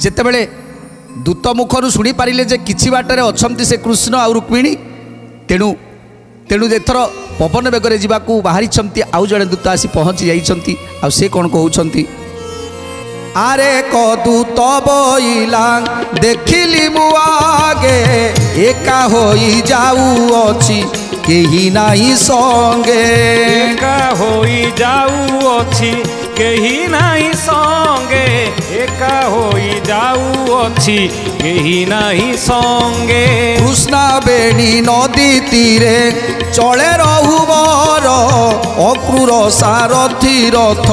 जेतेबेले दूत मुखर शुणी पारे जे किछि बाटर अच्छा से कृष्ण आ रुक्मिणी तेणु तेणु एथर पवन बेगर जावाक बाहरी आउ जड़े दूत आसी पहुँची जाइछंती आ से कौन कहउछंती आरे कदूत बोइला देखिली मु आगे एका होई जाऊअछि केही नाही संगे एका होई जाऊअछि केही नाही संगे एका होई जाऊअछि केही नाही संगे कृष्णा बेणी नदी तीरे चले रहुबर अक्रूर सारथी रथ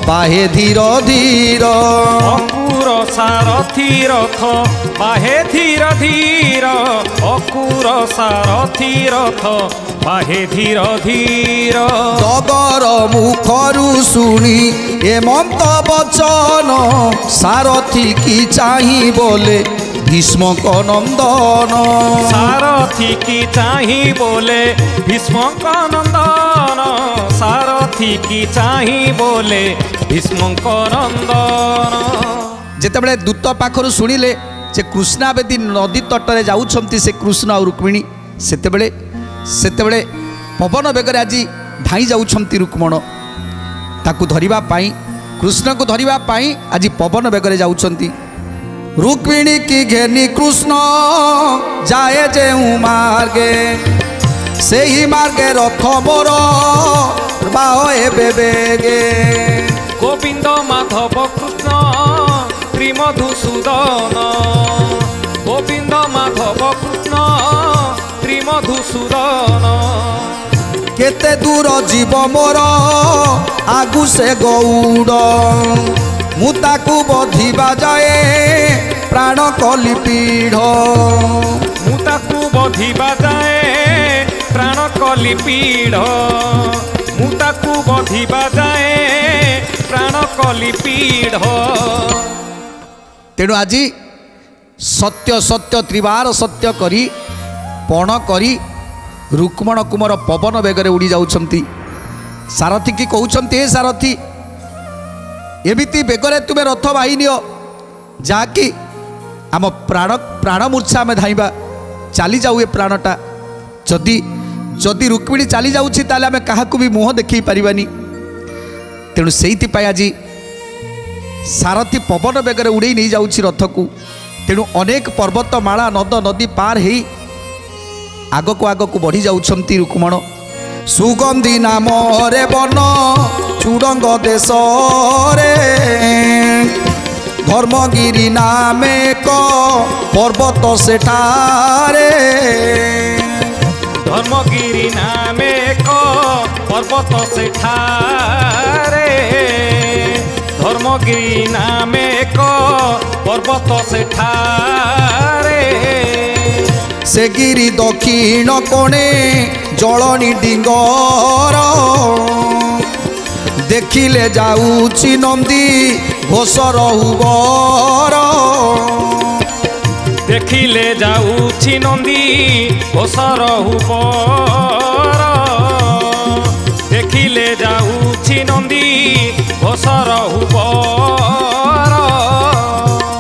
बाहे धीर धीर अक्रूर सारथी रथ बाहे धीर धीर अक्रूर सारथी रथ बाहे धीर धीर डगर मुखरु शुणी हेमंत बचन सारथी की चाही बोले भीष्म को नंदन सारथी की चाही बोले भीष्म को नंदन सारथी की चाही बोले भीष्म को नंदन जेतेबेले दूत पाखरु शुणिले जे कृष्णावेदी नदी तटरे जाउछंती से कृष्ण और रुक्मिणी सेतेबेले पवन बेगर आज धाई जाउछंती रुक्मण ताकू धरिबा पाई कृष्ण को धरिबा पाई आज पवन बेगर जाउछंती रुक्मिणी की घेनी कृष्ण जाए जे मार्गे से ही मार्गे रथ मोर बाहे बेगे गोविंद माधव कृष्ण त्रिमधुसूदन गोविंद माधव कृष्ण त्रिमधुसूदन केते दूर जीव मोर आगु से गौड़ मुताकू बधिबा जाए प्राण कली पीढ़ मुताकू बधिबा जाए प्राण कली पीढ़ मुताकू बधिबा जाए प्राण कली पीढ़ तेणु आज सत्य सत्य त्रिवार सत्य करी पण करी रुक्मण कुमार पवन बेगरे उड़ी जाउछंती सारथी की कहउछंती हे सारथी एमिति बेगरे तुमे रथ बाही नियो जाकि आम प्राण मूर्छा आम धाइबा चली जाऊ ए प्राणटा जदि जदि रुक्मिणी चली जाऊँगी ताले आम क्या भी मुह देखी पारिबानी तेणु से आज सारथी पवन बेगर उड़े नहीं जाऊँगी रथ को तेणु अनेक पर्वतमाला नद नदी पार हो आगक बढ़ी जाउछंती रुक्मण सुगंधी नाम रे बन चूड़ंग देश रे धर्मगिरी नाम एक पर्वत सेठारे धर्मगिरी नाम एक पर्वत सेठारे धर्मगिरी नाम एक पर्वत सेठारे से गिरी दक्षिण कोणे जलनी डिंगर देखिले जाऊची नंदी घोषर उबर देखिले जाऊची नंदी घोषर उबर देखिले जाऊची नंदी घोषर उबर